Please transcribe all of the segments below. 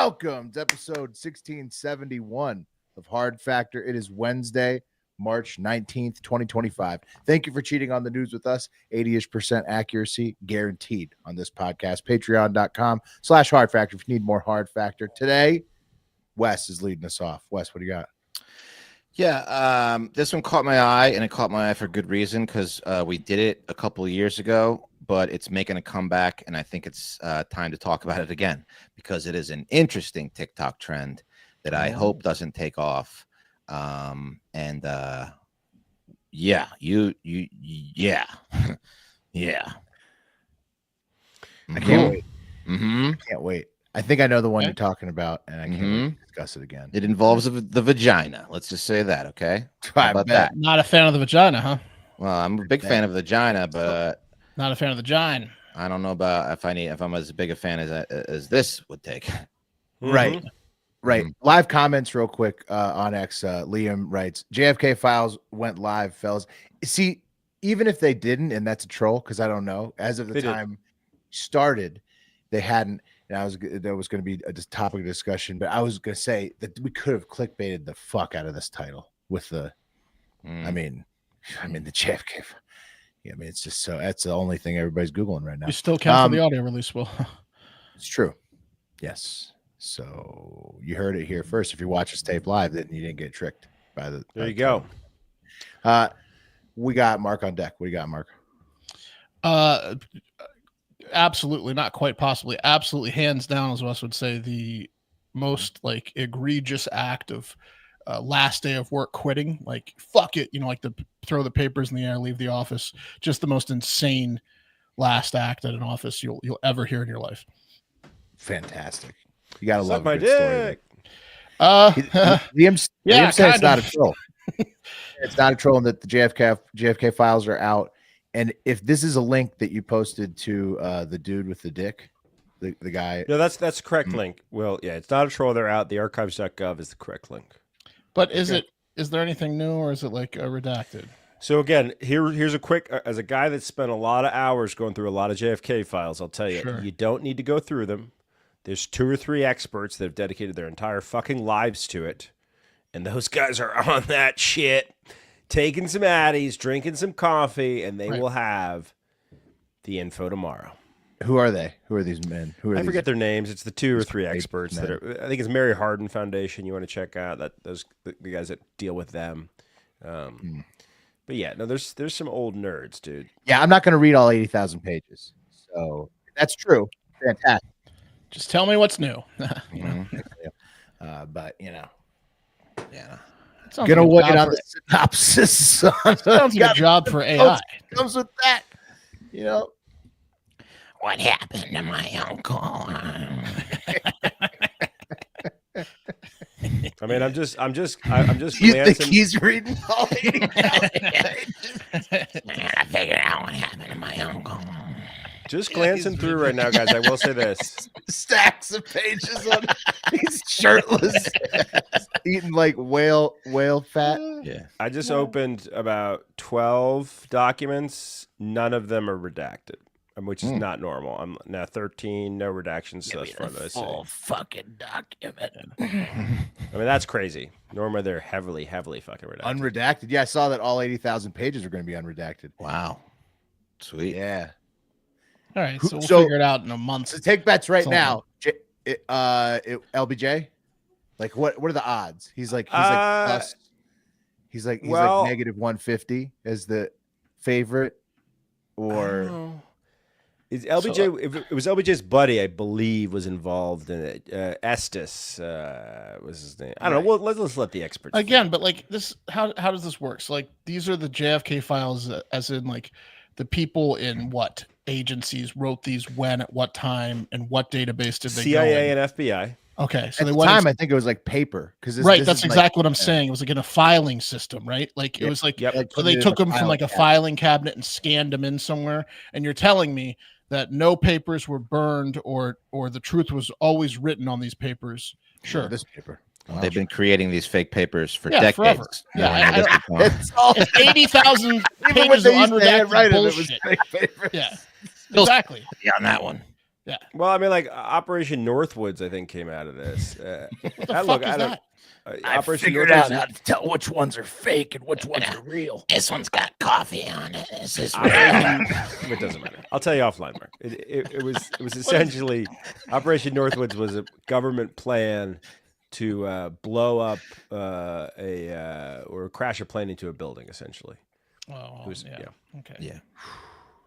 Welcome to episode 1671 of Hard Factor. It is Wednesday, March 19th, 2025. Thank you for cheating on the news with us. 80% accuracy guaranteed on this podcast. Patreon.com/Hard Factor if you need more Hard Factor. Today, Wes is leading us off. Wes, what do you got? Yeah, this one caught my eye, and it caught my eye for good reason because we did it a couple of years ago, but it's making a comeback, and I think it's time to talk about it again because it is an interesting TikTok trend that I hope doesn't take off. Yeah, yeah, yeah. I can't wait. Mm-hmm. I can't wait. I think I know the one you're talking about, and I can't wait to discuss it again. It involves the vagina. Let's just say that, okay? How about that? Not a fan of the vagina, huh? Well, I'm a big fan of the vagina, but not a fan of the gine. I don't know about if I'm as big a fan as this would take. Right. Live comments real quick on X. Liam writes, JFK Files went live, fellas. See, even if they didn't, and that's a troll because I don't know, as of the time started, they hadn't. And there was going to be a topic of discussion, but I was going to say that we could have clickbaited the fuck out of this title with the, I mean, the JFK. Yeah, I mean, it's just so that's the only thing everybody's Googling right now. You still count for the audio release, Will. It's true. Yes. So you heard it here first. If you watch this tape live, then you didn't get tricked by the. There you go. We got Mark on deck. What do you got, Mark? Absolutely, not quite possibly. Absolutely, hands down, as Wes would say, the most like egregious act of last day of work quitting. Like fuck it, like the throw the papers in the air, leave the office. Just the most insane last act at an office you'll ever hear in your life. Fantastic. You gotta love my dick. Liam said it's not a troll. It's not a troll, and that the JFK files are out. And if this is a link that you posted to the dude with the dick, the guy. No, that's the correct link. Well, yeah, it's not a troll. They're out. The archives.gov is the correct link. But is there anything new, or is it like redacted? So again, here's a quick, as a guy that spent a lot of hours going through a lot of JFK files, I'll tell you, you don't need to go through them. There's 2 or 3 experts that have dedicated their entire fucking lives to it. And those guys are on that shit. Taking some Addies, drinking some coffee, and they will have the info tomorrow. Who are they? Who are these men? I forget their names. It's the 2 or 3 experts that are. I think it's Mary Hardin Foundation. You want to check out the guys that deal with them. But yeah, no, there's some old nerds, dude. Yeah, I'm not going to read all 80,000 pages. So that's true. Fantastic. Just tell me what's new. But Yeah. Gonna work it on the synopsis. Sounds like a job for AI. Comes with that, What happened to my uncle? I mean, I'm just You think glancing. he's reading all 80,000 I figured out what happened to my uncle. Just glancing through right now, guys. I will say this: stacks of pages on. He's shirtless, eating like whale fat. Yeah, I just opened about 12 documents. None of them are redacted, which is not normal. I'm now 13, no redactions thus far. Full fucking document. I mean, that's crazy. Normally, they're heavily fucking redacted. Unredacted. Yeah, I saw that all 80,000 pages are going to be unredacted. Wow, sweet. Yeah. All right, so we'll figure it out in a month. So take bets right now. LBJ, like what are the odds? He's like plus. He's like negative 150 as the favorite, or is LBJ? If it was LBJ's buddy, I believe, was involved in it. Estes was his name. I don't know. Well, let's let the experts again. But like this, how does this work? So like these are the JFK files, as in like the people in what agencies wrote these when, at what time, and what database did they CIA go in? and FBI. Okay, so at the time I think it was like paper because that's exactly what I'm saying. It was like in a filing system, right? Like it was like so they took them from like a filing cabinet and scanned them in somewhere. And you're telling me that no papers were burned or the truth was always written on these papers. Sure, this paper. Wow. They've been creating these fake papers for decades. Forever. Yeah, it's all 80,000 pages of unredacted bullshit. Fake papers. Yeah, exactly. Yeah, on that one. Yeah. Well, I mean, like Operation Northwoods, I think came out of this. What the fuck is that? I Operation figured Northwoods out how to tell which ones are fake and which ones are real. This one's got coffee on it. This is It doesn't matter. I'll tell you offline, Mark. It was essentially Operation Northwoods was a government plan to blow up or crash a plane into a building, essentially. Oh, yeah. Okay. Yeah.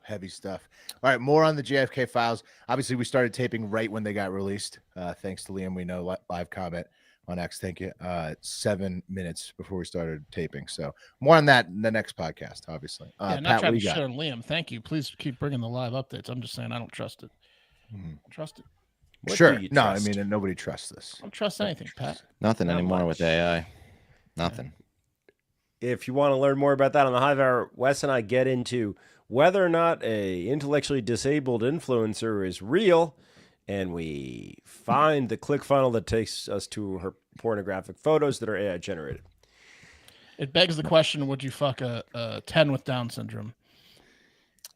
Heavy stuff. All right, more on the JFK files. Obviously, we started taping right when they got released. Thanks to Liam, we know live comment on X. Thank you. 7 minutes before we started taping. So more on that in the next podcast, obviously. Not Pat, trying what to do you shit got? on Liam. Thank you. Please keep bringing the live updates. I'm just saying I don't trust it. Trust it. What Sure. do you No, I trust? mean, nobody trusts this. I don't trust anything, Pat. Nothing Not anymore much. with AI. Nothing. If you want to learn more about that on the Hive Hour, Wes and I get into whether or not a intellectually disabled influencer is real, and we find the click funnel that takes us to her pornographic photos that are AI generated. It begs the question: would you fuck a 10 with Down syndrome?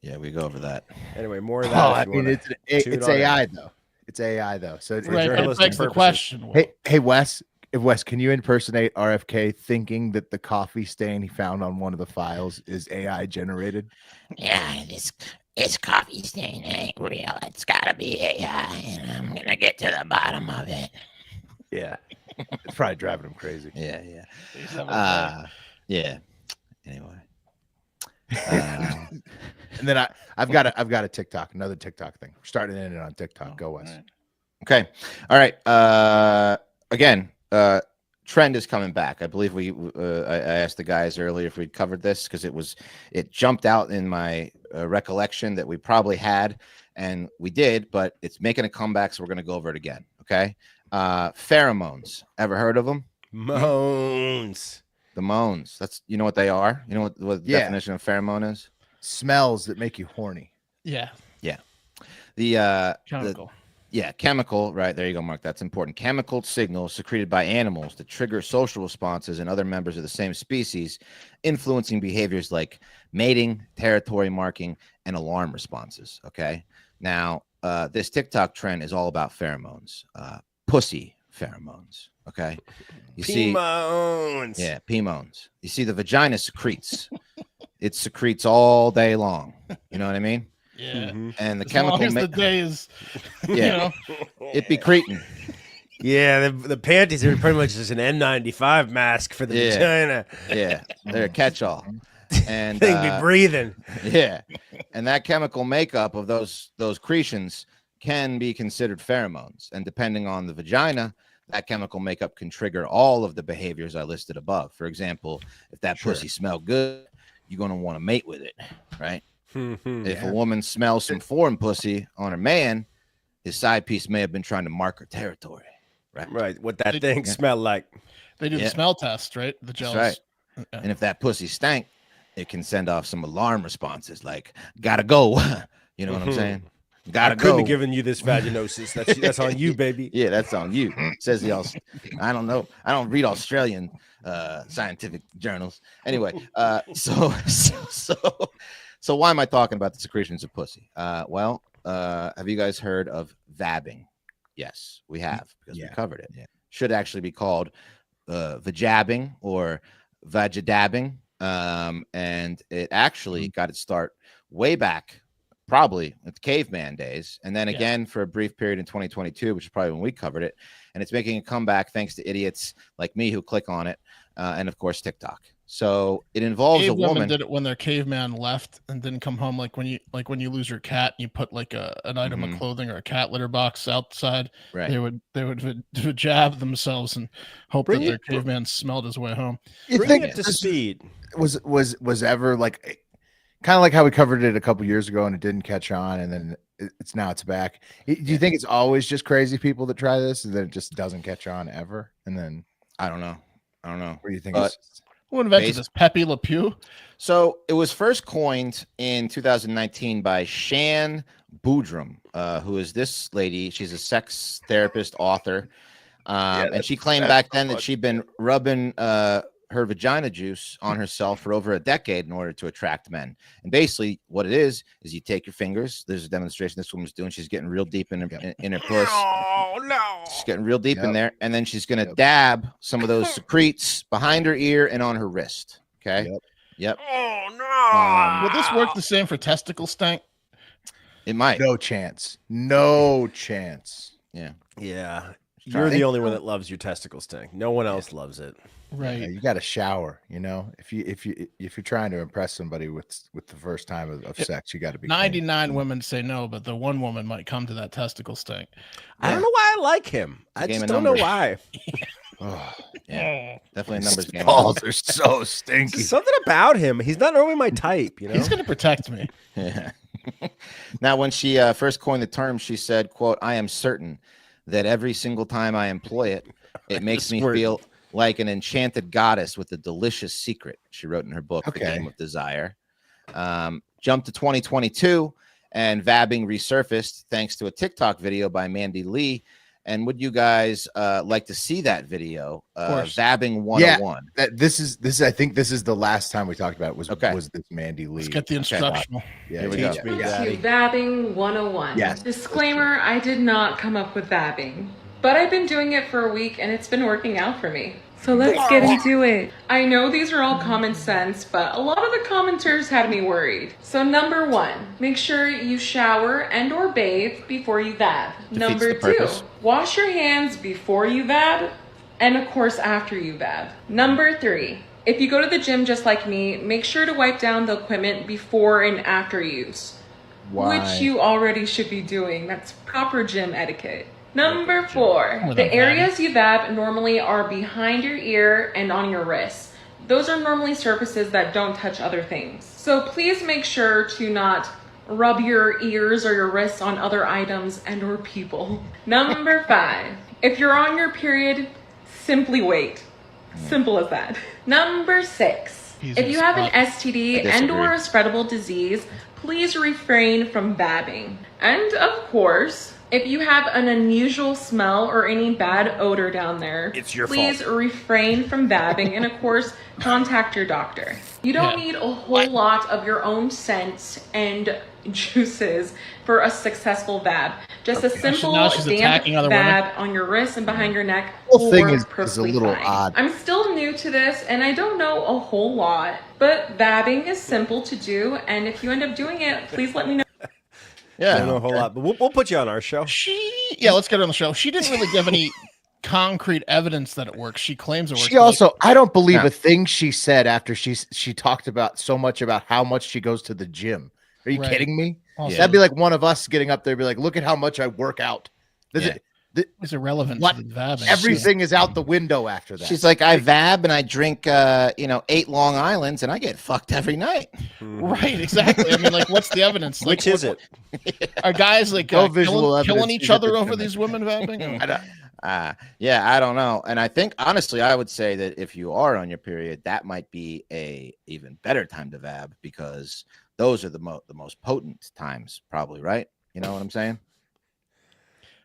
Yeah, we go over that. Anyway, more of that. Oh, if I you mean, wanna it's tune on AI in. though. It's AI though. So it's Right. But it journalistic begs the purposes. question. Will. Hey, Wes. Wes, can you impersonate RFK thinking that the coffee stain he found on one of the files is AI generated? Yeah, this coffee stain ain't real. It's gotta be AI, and I'm gonna get to the bottom of it. Yeah. It's probably driving him crazy. Yeah, yeah. He's having a Yeah. Anyway. And then I've got a TikTok, another TikTok thing. We're starting in it on TikTok. Go Wes. right. Okay. All right. Again, trend is coming back. I believe I asked the guys earlier if we'd covered this because it jumped out in my recollection that we probably had, and we did, but it's making a comeback, so we're going to go over it again. Okay. Pheromones. Ever heard of them? Moans. The moans. That's, you know what they are? You know what the definition of pheromone is? Smells that make you horny. Yeah. The Chemical. chemical, right? There you go, Mark. That's important. Chemical signals secreted by animals that trigger social responses in other members of the same species, influencing behaviors like mating, territory marking, and alarm responses. Okay. Now, this TikTok trend is all about pheromones, pussy pheromones. Okay. You see, Moans. yeah, pemones. You see, the vagina secretes. It secretes all day long. You know what I mean? Yeah. And the As chemical, long as the day is, yeah, it be cretin. Yeah, the panties are pretty much just an N95 mask for the Yeah. vagina. Yeah, they're a catch-all. And Thing be breathing. yeah, and that chemical makeup of those secretions can be considered pheromones. And depending on the vagina, that chemical makeup can trigger all of the behaviors I listed above. For example, if that pussy smelled good, you're going to want to mate with it, right? If a woman smells some foreign pussy on her man, his side piece may have been trying to mark her territory, right? Right, what that thing smelled like. they do the smell test, right? The gels. That's right. And if that pussy stank, it can send off some alarm responses like "gotta go." You know what I'm saying? Gotta I couldn't go. have given you this vaginosis. That's on you, baby. Yeah, that's on you. Says the I don't know. I don't read Australian scientific journals. Anyway, so why am I talking about the secretions of pussy? Well, have you guys heard of vabbing? Yes, we have, because we covered it. Yeah. Should actually be called vajabbing or vajadabbing. And it actually got its start way back, probably at the caveman days, and then again for a brief period in 2022, which is probably when we covered it. And it's making a comeback thanks to idiots like me who click on it, and of course TikTok. So it involves a woman. Did it when their caveman left and didn't come home, like when you lose your cat and you put like an item of clothing or a cat litter box outside. Right. They would jab themselves and hope that their caveman smelled his way home. You Bring think it to speed. was ever like kind of like how we covered it a couple years ago and it didn't catch on, and then it's back. Do you think it's always just crazy people that try this and then it just doesn't catch on ever? And then I don't know. What do you think? Who invented this? Pepe Le Pew? So it was first coined in 2019 by Shan Boudrum, who is this lady. She's a sex therapist, author, and she claimed back then that she'd been rubbing her her vagina juice on herself for over a decade in order to attract men. And basically what it is you take your fingers. There's a demonstration this woman's doing. She's getting real deep in her puss. Oh, no. She's getting real deep in there. And then she's going to dab some of those secretes behind her ear and on her wrist. Okay. Yep. Oh, no. Will this work the same for testicle stank? It might. No chance. No chance. Yeah. Yeah. You're the only one that loves your testicle stink. No one else loves it. Right. Yeah, you got to shower. You know, if you're trying to impress somebody with the first time of sex, you got to be. 99 clean. women say no, but the one woman might come to that testicle stink. I don't know why I like him. I just don't know why. Oh, yeah, definitely a numbers game. Balls are so stinky. There's something about him. He's not normally my type. You know, he's gonna protect me. Yeah. Now, when she first coined the term, she said, "quote I am certain that every single time I employ it, it makes me feel like an enchanted goddess with a delicious secret." She wrote in her book, The Game of Desire. Jumped to 2022, and vabbing resurfaced thanks to a TikTok video by Mandy Lee. And would you guys like to see that video? Vabbing 101. Yeah, this is. I think this is the last time we talked about it. Was this Mandy Lee? Let's get the instructional. Yeah, here we go. Vabbing 101. Yes. Disclaimer: I did not come up with vabbing, but I've been doing it for a week and it's been working out for me. So let's get into it. I know these are all common sense, but a lot of the commenters had me worried. So number 1, make sure you shower and or bathe before you vab. Number 2, wash your hands before you vab and of course after you vab. Number 3, if you go to the gym just like me, make sure to wipe down the equipment before and after use. Why? Which you already should be doing. That's proper gym etiquette. Number 4, the areas you vab normally are behind your ear and on your wrists. Those are normally surfaces that don't touch other things. So please make sure to not rub your ears or your wrists on other items and or people. Number 5, if you're on your period, simply wait. Simple as that. Number 6, if you have an STD and or a spreadable disease, please refrain from vabbing. And of course, if you have an unusual smell or any bad odor down there, it's your please fault. refrain from vabbing and of course, contact your doctor. You don't need a whole lot of your own scents and juices for a successful vab. Just a simple damp vab on your wrist and behind your neck. The whole thing is a little odd. I'm still new to this and I don't know a whole lot, but vabbing is simple to do. And if you end up doing it, please let me know. Yeah, I don't know a whole lot, but we'll put you on our show. Let's get her on the show. She didn't really give any concrete evidence that it works. She claims it works. She also, I don't believe a thing she said after she talked about so much about how much she goes to the gym. Are you kidding me? Also, that'd be like one of us getting up there and be like, look at how much I work out. It's irrelevant to the vabbing. Everything is out the window after that. She's like, I vab and I drink 8 Long Islands and I get fucked every night. Right, exactly. I mean, like, what's the evidence? Like, which is it? Are guys like killing each other over these women vabbing? I don't know. And I think honestly, I would say that if you are on your period, that might be a even better time to vab because those are the most potent times, probably, right? You know what I'm saying?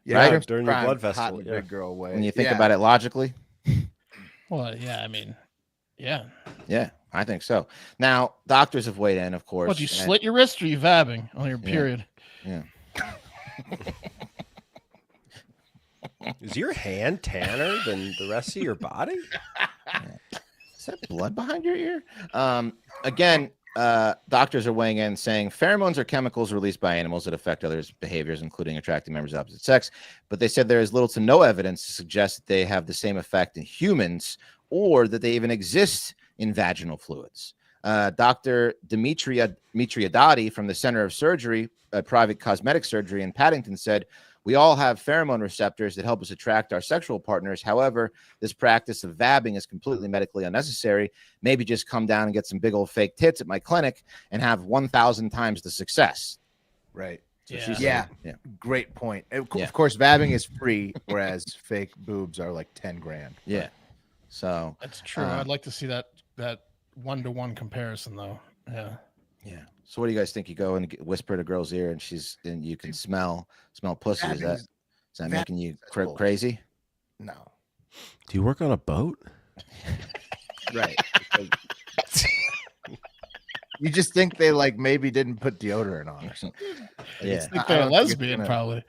Yeah, right? During your blood festival, big girl away. When you think about it logically. Well, yeah, I mean, yeah, I think so. Now, doctors have weighed in, of course. What, you slit your wrist or you vabbing on your period? Yeah. Is your hand tanner than the rest of your body? Is that blood behind your ear? Again, doctors are weighing in saying pheromones are chemicals released by animals that affect others' behaviors, including attracting members of opposite sex. But they said there is little to no evidence to suggest that they have the same effect in humans or that they even exist in vaginal fluids. Dr. Dimitria Dottie from the Center of Surgery, Private Cosmetic Surgery in Paddington said, "We all have pheromone receptors that help us attract our sexual partners. However, this practice of vabbing is completely medically unnecessary. Maybe just come down and get some big old fake tits at my clinic and have 1,000 times the success." Right. So yeah. Great point. Of course, vabbing is free, whereas fake boobs are like 10 grand. Yeah. So that's true. I'd like to see that 1-to-1 comparison, though. Yeah. Yeah. So what do you guys think? You go and whisper in a girl's ear, and you can smell pussy. Is that making you crazy? No. Do you work on a boat? Right. You just think they like maybe didn't put deodorant on or something. Yeah. I think they're lesbian probably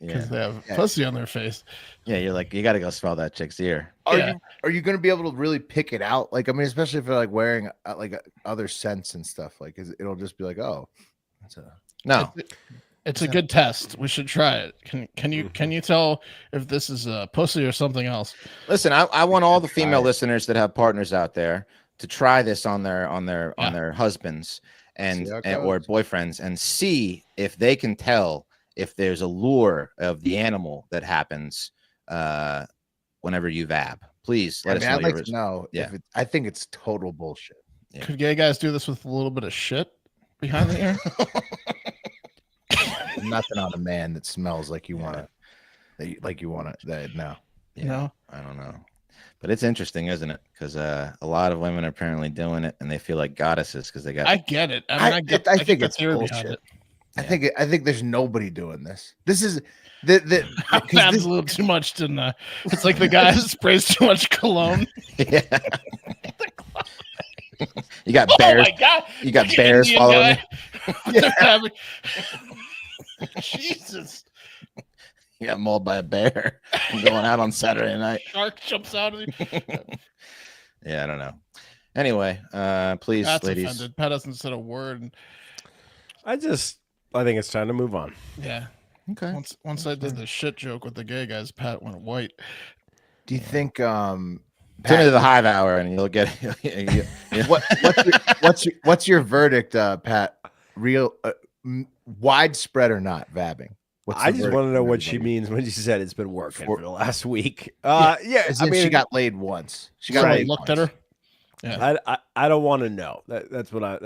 because Yeah. they have pussy on their face. Yeah, you're like, you got to go smell that chick's ear. Are you going to be able to really pick it out? Like, I mean, especially if they're like wearing like other scents and stuff. Like, it'll just be like, oh, no. It's a good test. We should try it. Can you tell if this is a pussy or something else? Listen, I want all the female listeners that have partners out there to try this on their husbands and or boyfriends and see if they can tell if there's a lure of the animal that happens whenever you vab. Please let us know. I'd like to know. Yeah, I think it's total bullshit. Yeah. Could gay guys do this with a little bit of shit behind the ear? Nothing on a man that smells like you want to. No. Yeah, no, I don't know. But it's interesting, isn't it? Because a lot of women are apparently doing it, and they feel like goddesses because they got. I get it. I think it's bullshit. I think there's nobody doing this. This is that's a little too much, didn't I? It's like the guy that sprays too much cologne. Yeah. You got bears. Oh my God. You got bears following you. Jesus. You got mauled by a bear going out on Saturday night. Shark jumps out of you. Yeah, I don't know. Anyway, please, That's ladies. Offended. Pat hasn't said a word. I think it's time to move on. Yeah. Okay. Once I did the shit joke with the gay guys, Pat went white. Do you think tune into the Hive Hour and you'll get what's your verdict, Pat? Real widespread or not vabbing? I just want to know what she means when she said it's been working for the last week. I mean, she got laid once. She got laid. Looked at her. Yeah. I don't want to know. That's my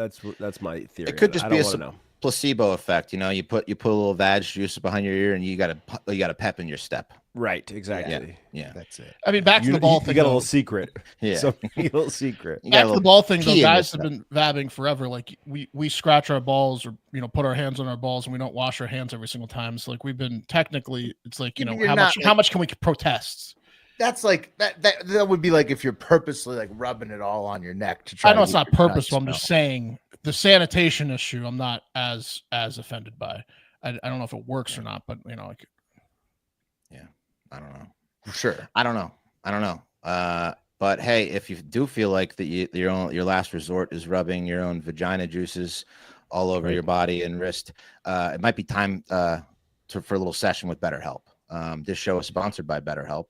theory. It could just be a placebo effect. You know, you put a little vag juice behind your ear and you got a pep in your step. Right, exactly. Yeah. That's it. I mean, back to the ball thing. You got a little secret. Yeah. So a little secret. Back to the ball thing, though, guys have been vabbing forever. Like we scratch our balls or put our hands on our balls and we don't wash our hands every single time. So like we've been technically, it's like how much can we protest? That's like that would be like if you're purposely like rubbing it all on your neck to try. I know it's not purposeful. I'm just saying the sanitation issue. I'm not as offended by. I don't know if it works or not, but like. Yeah, I don't know. Sure, I don't know. But hey, if you do feel like that your last resort is rubbing your own vagina juices all over your body and wrist, it might be time for a little session with BetterHelp. This show is sponsored by BetterHelp.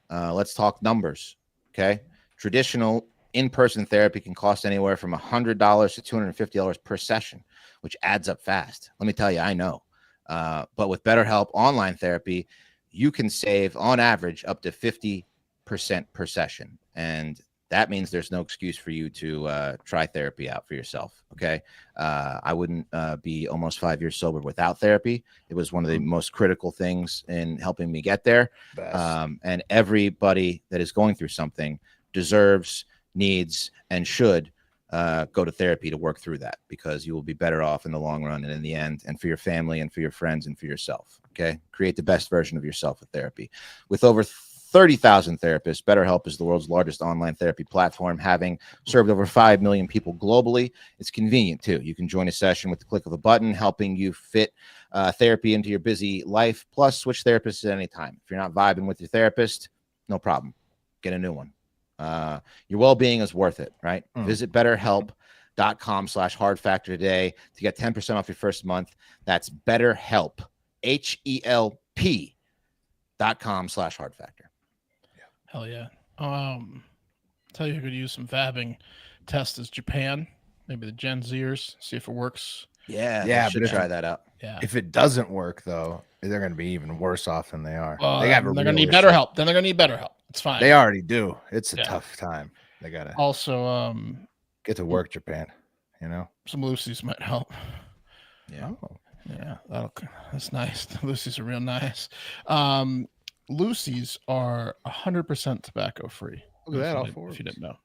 Let's talk numbers. Okay. Traditional in-person therapy can cost anywhere from $100 to $250 per session, which adds up fast. Let me tell you, I know. But with BetterHelp online therapy, you can save on average up to 50% per session. And that means there's no excuse for you to try therapy out for yourself. Okay. I wouldn't be almost 5 years sober without therapy. It was one of the most critical things in helping me get there. And everybody that is going through something deserves, needs, and should go to therapy to work through that, because you will be better off in the long run and in the end, and for your family and for your friends and for yourself. Okay. Create the best version of yourself with therapy. With over 30,000 therapists, BetterHelp is the world's largest online therapy platform, having served over 5 million people globally. It's convenient too. You can join a session with the click of a button, helping you fit therapy into your busy life. Plus, switch therapists at any time. If you're not vibing with your therapist, no problem. Get a new one. Your well-being is worth it, right? Visit BetterHelp.com/hardfactor today to get 10% off your first month. That's BetterHelp, HELP.com/hardfactor. Hell yeah. Tell you who could use some vabbing test is Japan. Maybe the Gen Zers. See if it works. Yeah. Should try that out. Yeah. If it doesn't work though, they're going to be even worse off than they are. They're going to need better help. Then they're going to need better help. It's fine. They already do. It's a tough time. They got to also get to work, Japan. Some Lucy's might help. Yeah. Yeah, that's nice. The Lucy's are real nice. Lucy's are 100% tobacco free. Look at that, all four. If you didn't know.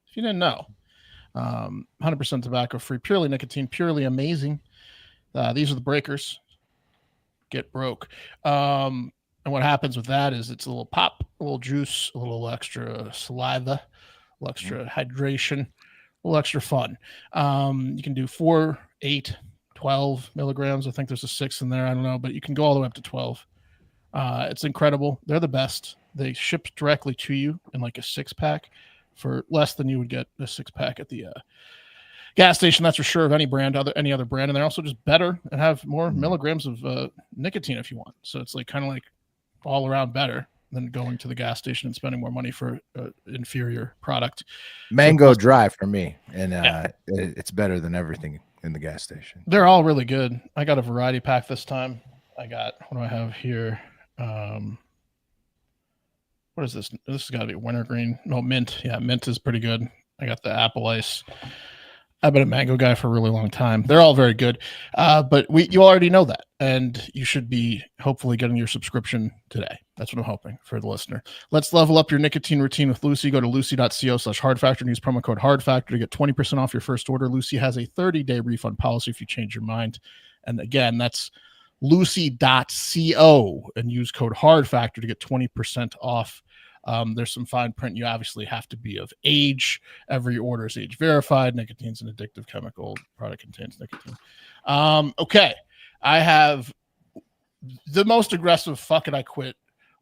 100% tobacco free, purely nicotine, purely amazing. These are the breakers. Get broke. And what happens with that is it's a little pop, a little juice, a little extra saliva, a little extra hydration, a little extra fun. You can do 4, 8, 12 milligrams. I think there's a 6 in there. I don't know, but you can go all the way up to 12. It's incredible. They're the best. They ship directly to you in like a 6-pack for less than you would get a 6-pack at the gas station. That's for sure, of any other brand. And they're also just better and have more milligrams of nicotine if you want. So it's like kind of like all around better than going to the gas station and spending more money for inferior product. Mango dry for me, and it's better than everything in the gas station. They're all really good. I got a variety pack this time. I got, what do I have here? What is this? This has got to be wintergreen. No, mint. Yeah, mint is pretty good. I got the apple ice. I've been a mango guy for a really long time. They're all very good. But you already know that. And you should be hopefully getting your subscription today. That's what I'm hoping for the listener. Let's level up your nicotine routine with Lucy. Go to lucy.co/hardfactor and use promo code hardfactor to get 20% off your first order. Lucy has a 30-day refund policy if you change your mind. And again, that's lucy.co and use code hardfactor to get 20% off. There's some fine print. You obviously have to be of age. Every order is age verified. Nicotine's an addictive chemical. Product contains nicotine. Okay. I have the most aggressive fuck it, I quit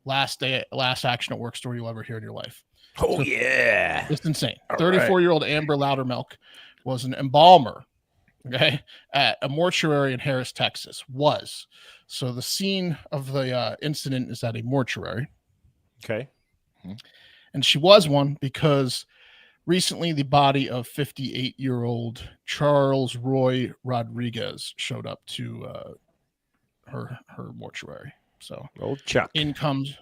last action at work story you'll ever hear in your life. Oh, so, yeah. It's insane. 34-year-old Amber Loudermilk was an embalmer, okay, at a mortuary in Harris, Texas. So the scene of the incident is at a mortuary. Okay. And she was one because recently the body of 58-year-old Charles Roy Rodriguez showed up to her mortuary. So old Chuck. In comes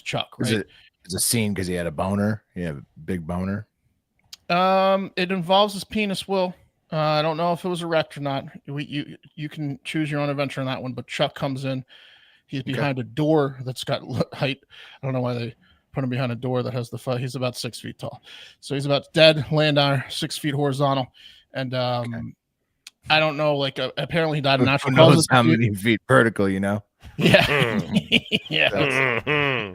Chuck, right? It's a scene because he had a boner. He had a big boner. It involves his penis, Will. I don't know if it was erect or not. You can choose your own adventure on that one, but Chuck comes in. He's behind a door that's got height. I don't know why they put him behind a door that has he's about 6 feet tall. So he's about dead, laying down 6 feet horizontal. And I don't know, like apparently he died of natural causes. How many feet vertical, you know? Yeah. Yeah.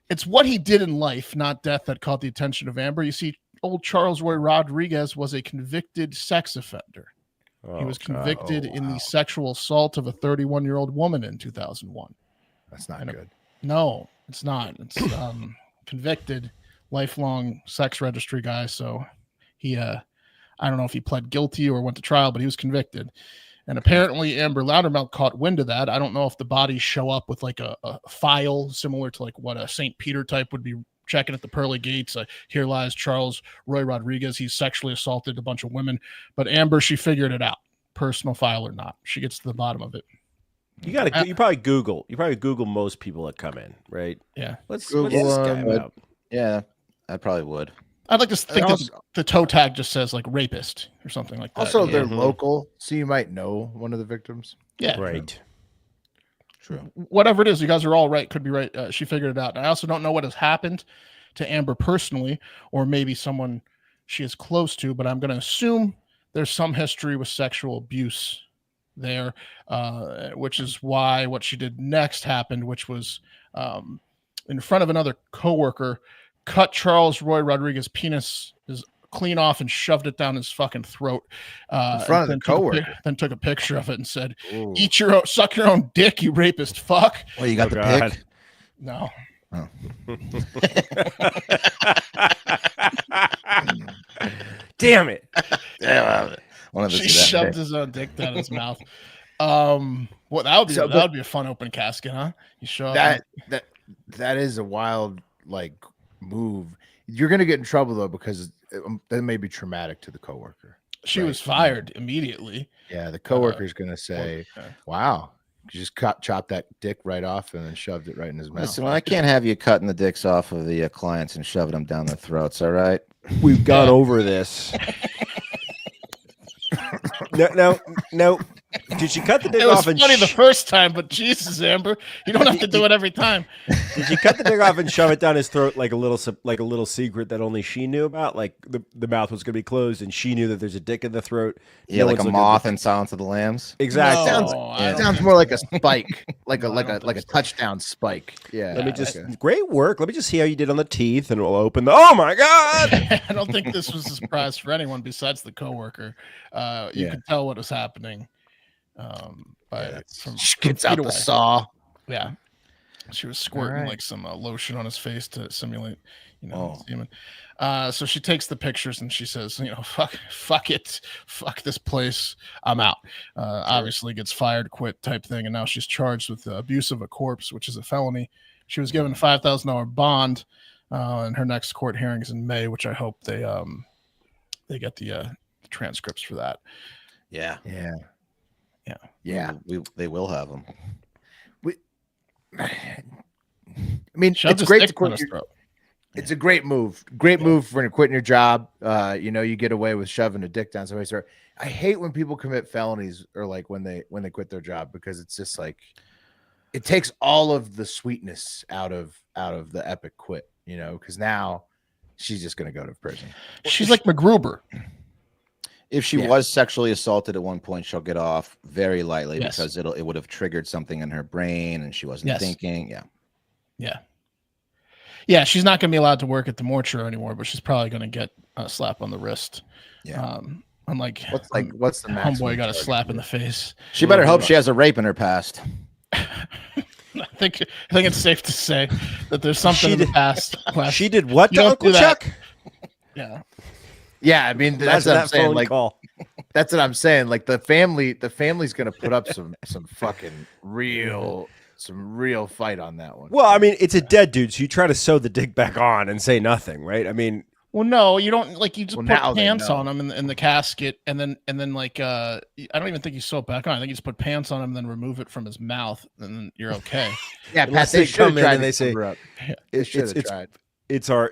It's what he did in life, not death, that caught the attention of Amber. You see, old Charles Roy Rodriguez was a convicted sex offender. He was convicted in the sexual assault of a 31-year-old woman in 2001. That's not good. No, it's not. It's convicted, lifelong sex registry guy. So he, I don't know if he pled guilty or went to trial, but he was convicted. And apparently Amber Loudermilk caught wind of that. I don't know if the bodies show up with like a file similar to like what a St. Peter type would be checking at the pearly gates. Here lies Charles Roy Rodriguez. He's sexually assaulted a bunch of women. But Amber, she figured it out, personal file or not. She gets to the bottom of it. You probably Google most people that come in, right? Yeah. Let's Google this guy out. Yeah, I probably would. I'd like to think that the toe tag just says like rapist or something like that. Also, they're local, so you might know one of the victims. Yeah. Right. True. Whatever it is, you guys are all right. Could be right. She figured it out. And I also don't know what has happened to Amber personally, or maybe someone she is close to, but I'm going to assume there's some history with sexual abuse there, which is why what she did next happened, which was in front of another coworker, cut Charles Roy Rodriguez's penis clean off and shoved it down his fucking throat. In front of the coworker. Then took a picture of it and said, Ooh. suck your own dick, you rapist fuck. Well, you got the God. pic? No. Oh. Damn it. Yeah, She shoved his own dick down his mouth. Well, that would be a fun open casket, huh? You show up that is a wild like move. You're gonna get in trouble though because that may be traumatic to the coworker. She was fired immediately. Yeah, the coworker's gonna say, "Wow, you just chopped that dick right off and then shoved it right in his mouth." Listen, I can't have you cutting the dicks off of the clients and shoving them down their throats. All right, we've gone over this. No. Did she cut the dick It was off? funny the first time, but Jesus, Amber, you don't have to do it every time. Did you cut the dick off and shove it down his throat like a little secret that only she knew about? Like the mouth was going to be closed, and she knew that there's a dick in the throat. Yeah, like a moth in Silence of the Lambs. Exactly. No, Sounds more like a spike, like a touchdown spike. Yeah. Let me just great work. Let me just see how you did on the teeth, and we'll open the. Oh my God! I don't think this was a surprise for anyone besides the coworker. You could tell what was happening. She gets out the saw. Yeah, she was squirting like some lotion on his face to simulate, semen. So she takes the pictures and she says, fuck it, fuck this place, I'm out. Obviously gets fired, quit type thing, and now she's charged with abuse of a corpse, which is a felony. She was given a $5,000 bond, and her next court hearing is in May, which I hope they get the transcripts for that. Yeah. They will have them. I mean, it's great to quit. It's a great move. Great move for quitting your job. You get away with shoving a dick down somebody's throat. I hate when people commit felonies or like when they quit their job, because it's just like it takes all of the sweetness out of the epic quit. Because now she's just going to go to prison. She's like MacGruber. If she was sexually assaulted at one point, she'll get off very lightly because it would have triggered something in her brain and she wasn't thinking. Yeah, she's not going to be allowed to work at the mortuary anymore, but she's probably going to get a slap on the wrist. Yeah. Unlike what's the homeboy got a slap in the face. She better hope she has a rape in her past. I think it's safe to say that there's something in the past. She did what to Uncle Chuck? Yeah. Yeah, I mean that's what I'm saying. Like, call. That's what I'm saying. Like the family's gonna put up some fucking real fight on that one. Well, I mean, it's a dead dude, so you try to sew the dick back on and say nothing, right? I mean, well, no, you don't. Like you just put pants on him in the casket, and then like I don't even think you sew it back on. I think you just put pants on him, and then remove it from his mouth, and then you're okay. Yeah, Pat, they come in and they say it's our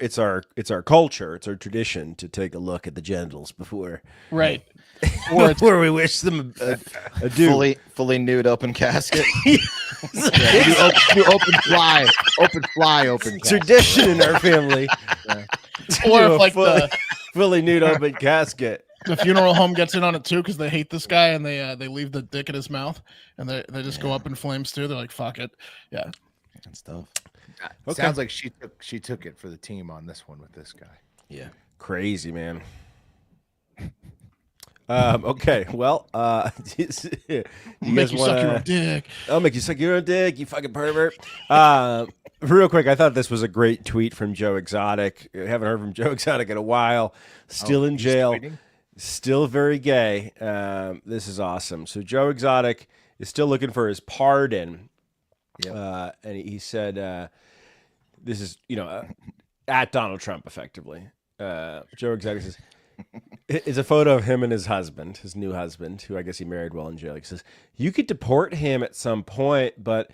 culture, it's our tradition to take a look at the genitals before, right? Or before we wish them a dude. fully nude open casket. You open fly casket. Tradition in our family. Or if like fully nude open casket. The funeral home gets in on it too because they hate this guy and they leave the dick in his mouth and they just go up in flames too. They're like, fuck it, yeah, and stuff. Okay. Sounds like she took it for the team on this one with this guy. Yeah, crazy man. Okay, well, you guys want suck your own dick? I'll make you suck your own dick, you fucking pervert. Real quick, I thought this was a great tweet from Joe Exotic. I haven't heard from Joe Exotic in a while. Still in jail. Tweeting? Still very gay. This is awesome. So Joe Exotic is still looking for his pardon. Yep. And he said, this is, at Donald Trump, effectively. Joe Exotic says, it's a photo of him and his husband, his new husband, who I guess he married while in jail. He says, you could deport him at some point, but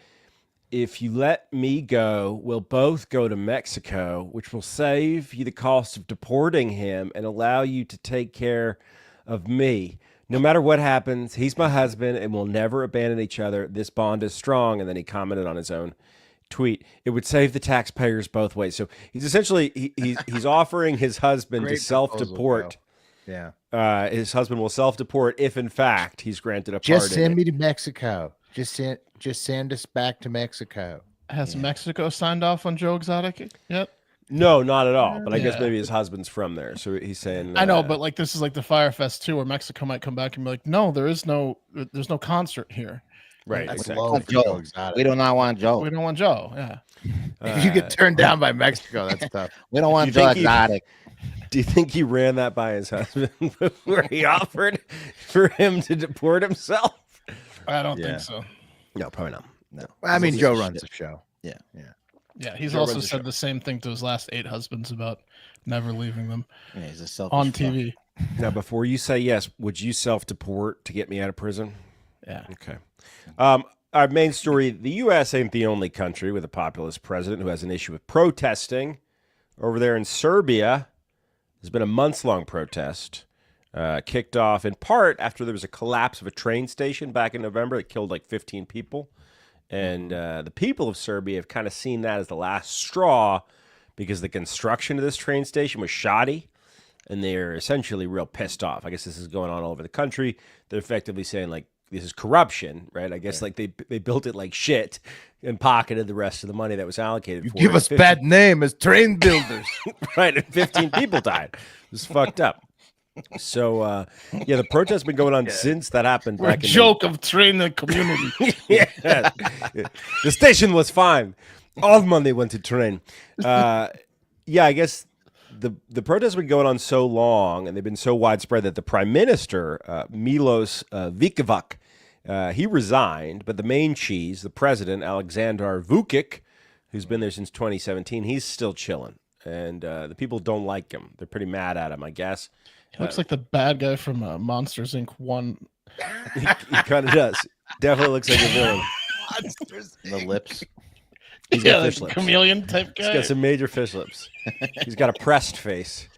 if you let me go, we'll both go to Mexico, which will save you the cost of deporting him and allow you to take care of me. No matter what happens, he's my husband and we'll never abandon each other. This bond is strong. And then he commented on his own tweet. It would save the taxpayers both ways. So he's essentially, he's offering his husband to self-deport. Yeah. His husband will self-deport if in fact he's granted a pardon. Just send me to Mexico. Just send us back to Mexico. Has Mexico signed off on Joe Exotic yet? No, not at all. But I guess maybe his husband's from there. So he's saying I know, but like this is like the Fire Fest too, where Mexico might come back and be like, no, there's no concert here. Right. That's exactly. Joe. We do not want Joe. We don't want Joe. Yeah. If you get turned down by Mexico, that's tough. We don't want Joe Exotic. Do you think he ran that by his husband before he offered for him to deport himself? I don't think so. No, probably not. No. I mean, Joe runs the show. Yeah. He's Joe also said the same thing to his last 8 husbands about never leaving them. Yeah, he's a selfish on TV. Now, before you say yes, would you self-deport to get me out of prison? Yeah. Okay. Our main story, the U.S. ain't the only country with a populist president who has an issue with protesting. Over there in Serbia, there's been a months-long protest kicked off in part after there was a collapse of a train station back in November that killed like 15 people. And the people of Serbia have kind of seen that as the last straw because the construction of this train station was shoddy. And they're essentially real pissed off. I guess this is going on all over the country. They're effectively saying, like, this is corruption, right? I guess, like, they built it like shit and pocketed the rest of the money that was allocated for it. Give us bad name as train builders. Right, and 15 people died. It was fucked up. So, yeah, the protest's been going on since that happened. We're a joke of train the community. Yeah. The station was fine. All money went to train. Yeah, I guess... The protests have been going on so long and they've been so widespread that the prime minister, Milos Vukovic, he resigned, but the main cheese, the president, Aleksandar Vučić, who's been there since 2017, he's still chilling. And the people don't like him. They're pretty mad at him, I guess. He looks like the bad guy from Monsters, Inc. 1. He kind of does. Definitely looks like a villain. Monsters. The lips. He's got fish like lips. Chameleon type guy. He's got some major fish lips. He's got a pressed face.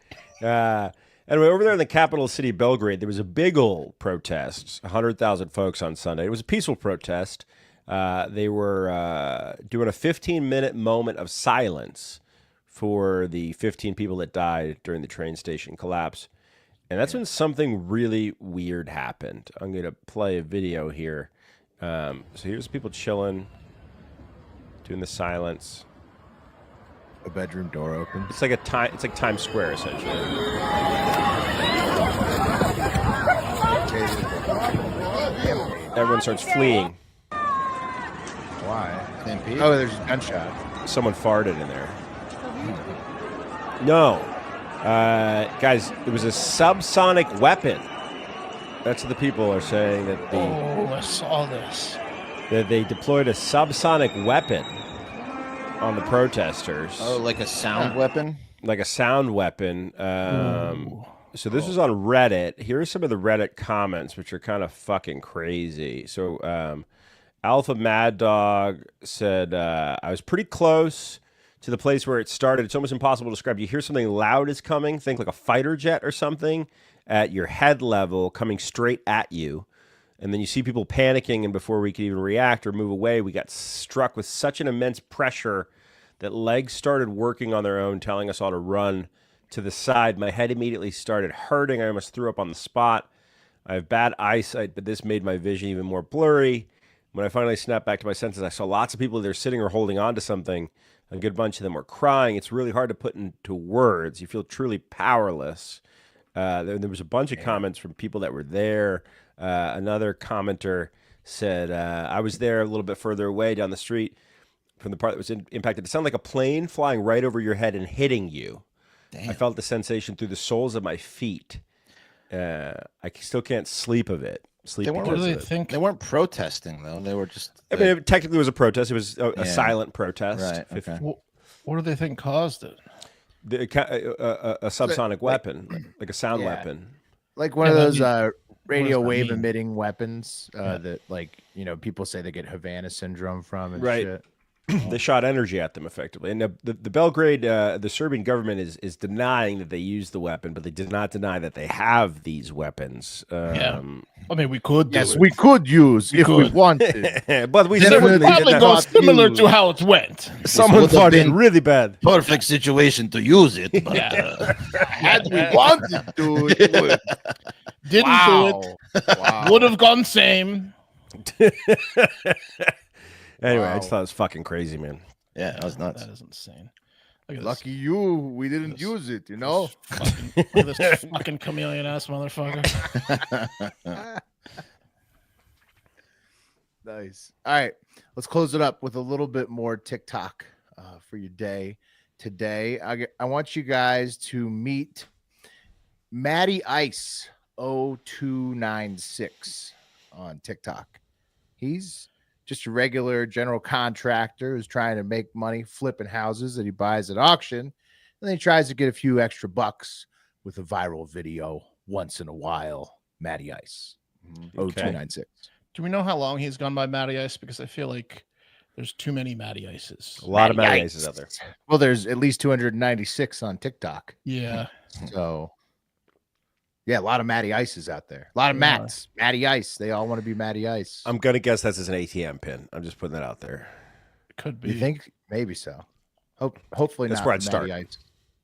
Anyway, over there in the capital city, Belgrade, there was a big old protest. 100,000 folks on Sunday. It was a peaceful protest. They were doing a 15-minute moment of silence for the 15 people that died during the train station collapse. And that's when something really weird happened. I'm going to play a video here. So here's people chilling. Doing the silence. A bedroom door open. It's like it's like Times Square essentially. Everyone starts fleeing. Why? Stampede? Oh, there's a gunshot. Someone farted in there. No. Guys, it was a subsonic weapon. That's what the people are saying that I saw this. That they deployed a subsonic weapon on the protesters. Oh, like a sound weapon? Like a sound weapon. So this was on Reddit. Here are some of the Reddit comments, which are kind of fucking crazy. So Alpha Mad Dog said, I was pretty close to the place where it started. It's almost impossible to describe. You hear something loud is coming, think like a fighter jet or something, at your head level coming straight at you. And then you see people panicking, and before we could even react or move away, we got struck with such an immense pressure that legs started working on their own, telling us all to run to the side. My head immediately started hurting. I almost threw up on the spot. I have bad eyesight, but this made my vision even more blurry. When I finally snapped back to my senses, I saw lots of people there sitting or holding on to something. A good bunch of them were crying. It's really hard to put into words. You feel truly powerless. There was a bunch of comments from people that were there. Another commenter said, I was there a little bit further away down the street from the part that was impacted. It sounded like a plane flying right over your head and hitting you. Damn. I felt the sensation through the soles of my feet. I still can't sleep of it. They weren't protesting, though. They were just... I mean, technically it was a protest. It was a silent protest. Right, okay. What do they think caused it? A subsonic weapon, like a sound weapon. Like one of those radio wave emitting weapons that, like, you know, people say they get Havana syndrome from and shit. They shot energy at them effectively. And the Belgrade, the Serbian government is denying that they used the weapon, but they did not deny that they have these weapons. I mean, we could. Yes, we could use if we wanted. But we definitely probably go similar to how it went. Someone thought it really bad. Perfect situation to use it. But, had we wanted to, it would. Didn't do it. Wow. Would have gone same. Anyway, I just thought it was fucking crazy, man. Yeah, that was nuts. That is insane. Lucky you, we didn't use it, you know? Look at this fucking chameleon ass motherfucker. Nice. All right, let's close it up with a little bit more TikTok for your day today. I want you guys to meet Matty Ice 0296 on TikTok. He's just a regular general contractor who's trying to make money flipping houses that he buys at auction. And then he tries to get a few extra bucks with a viral video once in a while. Matty Ice 0296. Do we know how long he's gone by Matty Ice? Because I feel like there's too many Matty Ices. A lot of Matty Ices out there. Well, there's at least 296 on TikTok. Yeah. So Yeah, a lot of Matty Ices out there. A lot of Matts. Matty Ice. They all want to be Matty Ice. I'm gonna guess that's as an ATM pin. I'm just putting that out there. Could be. You think? Maybe so. Hopefully that's not where I'd for start. Matty Ice.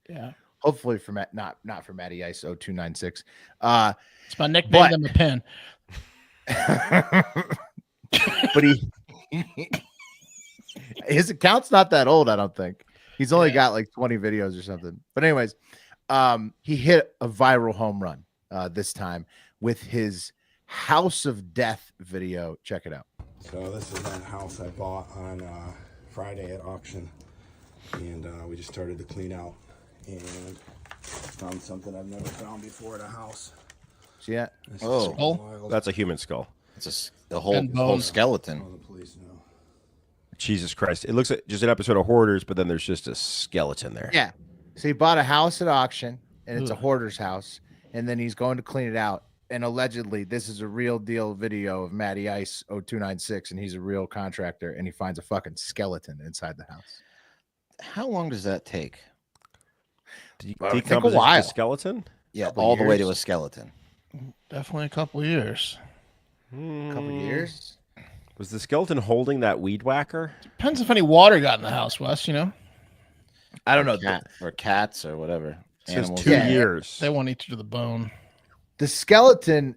Yeah. Hopefully for not for Matty Ice 0296. It's my nickname than the pen. But his account's not that old, I don't think. He's only got like 20 videos or something. But anyways, he hit a viral home run this time with his House of Death video. Check it out. So this is that house I bought on Friday at auction, and we just started to clean out and found something I've never found before at a house. See that? Oh, that's a human skull. It's a whole skeleton. Oh, the police know. Jesus Christ! It looks like just an episode of Hoarders, but then there's just a skeleton there. Yeah. So he bought a house at auction, and it's a hoarder's house, and then he's going to clean it out. And allegedly, this is a real deal video of Matty Ice 0296, and he's a real contractor, and he finds a fucking skeleton inside the house. How long does that take? Decomposition of a skeleton? Yeah, all the way to a skeleton. Definitely a couple of years. A couple of years. Was the skeleton holding that weed whacker? Depends if any water got in the house, Wes, you know? I don't know. Or cats or whatever. It says 2 years. They want each to the bone. The skeleton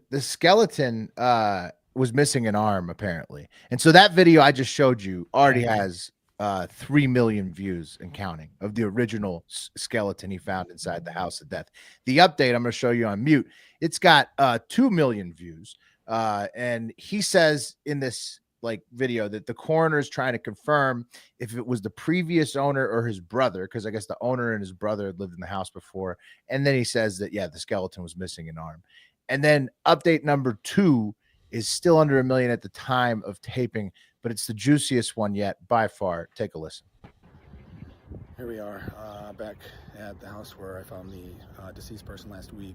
was missing an arm, apparently. And so that video I just showed you already has 3 million views and counting of the original skeleton he found inside the House of Death. The update I'm going to show you on mute, it's got 2 million views. And he says in this video that the coroner is trying to confirm if it was the previous owner or his brother, because I guess the owner and his brother had lived in the house before. And then he says that, yeah, the skeleton was missing an arm. And then update number 2 is still under 1 million at the time of taping, but it's the juiciest one yet by far. Take a listen. Here we are back at the house where I found the deceased person last week.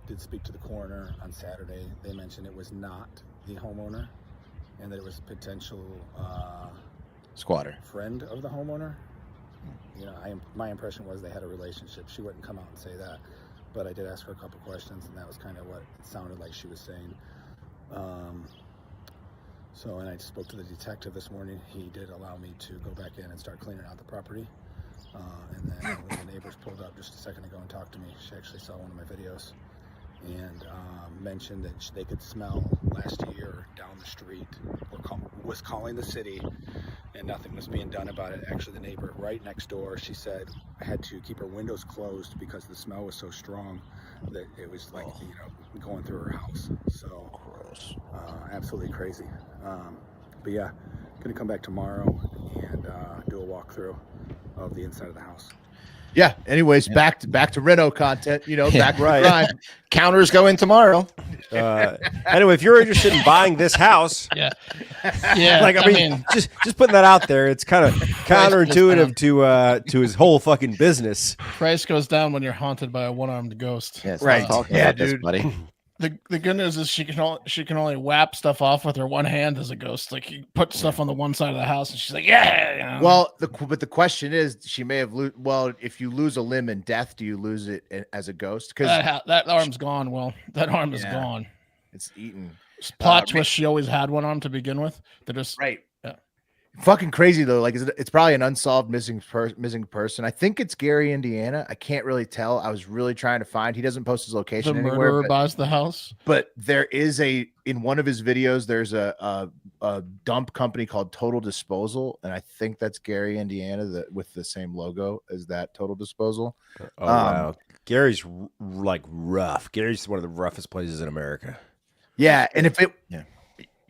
Did speak to the coroner on Saturday. They mentioned it was not the homeowner and that it was a potential squatter friend of the homeowner. You know, my impression was they had a relationship. She wouldn't come out and say that, but I did ask her a couple questions, and that was kind of what it sounded like she was saying. So, and I spoke to the detective this morning. He did allow me to go back in and start cleaning out the property. And then one of the neighbors pulled up just a second ago and talked to me. She actually saw one of my videos and mentioned that they could smell last year down the street, was calling the city, and nothing was being done about it. Actually, the neighbor right next door, she said, had to keep her windows closed because the smell was so strong that it was like, you know, going through her house. So absolutely crazy. But yeah, gonna come back tomorrow and do a walkthrough of the inside of the house. Yeah. Anyways, back to Reno content. You know, back right. Counters go in tomorrow. Anyway, if you're interested in buying this house, yeah, like I mean, just putting that out there, it's kind of counterintuitive to his whole fucking business. Price goes down when you're haunted by a one-armed ghost. Yes, right. Yeah, dude, buddy. The good news is she can only whap stuff off with her one hand as a ghost. Like you put stuff on the one side of the house, and she's like, yeah. You know? Well, but the question is, she may have if you lose a limb in death, do you lose it as a ghost? Because that arm's gone. Well, that arm is gone. It's eaten. Plot twist: she always had one arm to begin with. They're just right. Fucking crazy though. Like it's probably an unsolved missing person. I think it's Gary, Indiana. I can't really tell. I was really trying to find. He doesn't post his location the anywhere. The murderer buys the house. But there is in one of his videos. There's a dump company called Total Disposal, and I think that's Gary, Indiana, with the same logo as that Total Disposal. Oh wow, Gary's like rough. Gary's one of the roughest places in America. Yeah, and if it.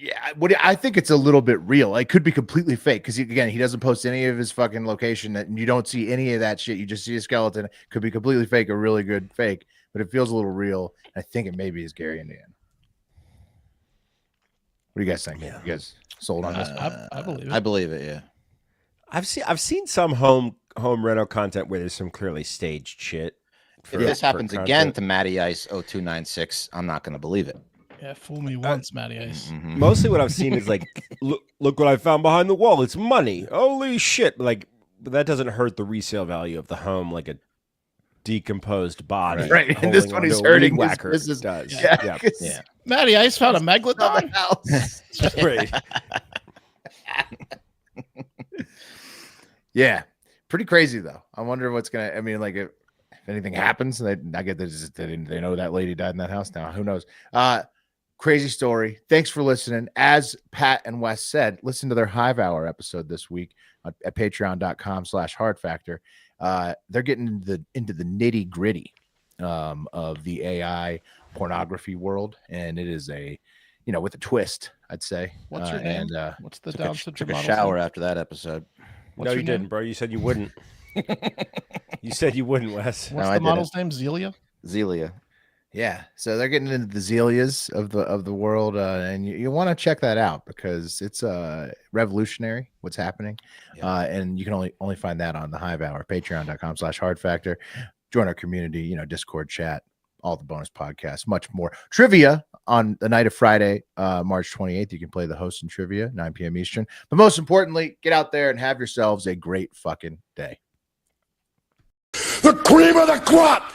Yeah, I think it's a little bit real. It could be completely fake because he doesn't post any of his fucking location, and you don't see any of that shit. You just see a skeleton. It could be completely fake, a really good fake, but it feels a little real. I think it maybe is Gary, Indiana. What do you guys think? Yeah. You guys sold on this? I believe it. I believe it. Yeah, I've seen some home reno content where there's some clearly staged shit. If this happens again to Matty Ice 0296, I'm not going to believe it. Yeah, fool me once, Matty Ice. Mm-hmm. Mostly what I've seen is like, look what I found behind the wall. It's money. Holy shit. But that doesn't hurt the resale value of the home like a decomposed body. Right. And this one he's hurting his business. Does. Yeah. Matty Ice found a megalodon. Right. Yeah. Pretty crazy though. I wonder what's gonna. I mean, like if anything happens, I get that they know that lady died in that house. Now who knows? Crazy story. Thanks for listening. As Pat and Wes said, listen to their Hive Hour episode this week at patreon.com/hardfactor. They're getting into the nitty gritty of the AI pornography world, and it is with a twist, I'd say. What's your name? And what's the Down syndrome? Took a shower after that episode. No, you didn't, bro. You said you wouldn't. You said you wouldn't, Wes. What's the model's name? Zelia. Yeah, so they're getting into the Zelias of the world, and you want to check that out because it's revolutionary what's happening, and you can only find that on the Hive Hour, patreon.com/hardfactor. Join our community, Discord chat, all the bonus podcasts, much more. Trivia on the night of Friday, March 28th. You can play the host in trivia, 9 p.m. Eastern. But most importantly, get out there and have yourselves a great fucking day. The cream of the crop!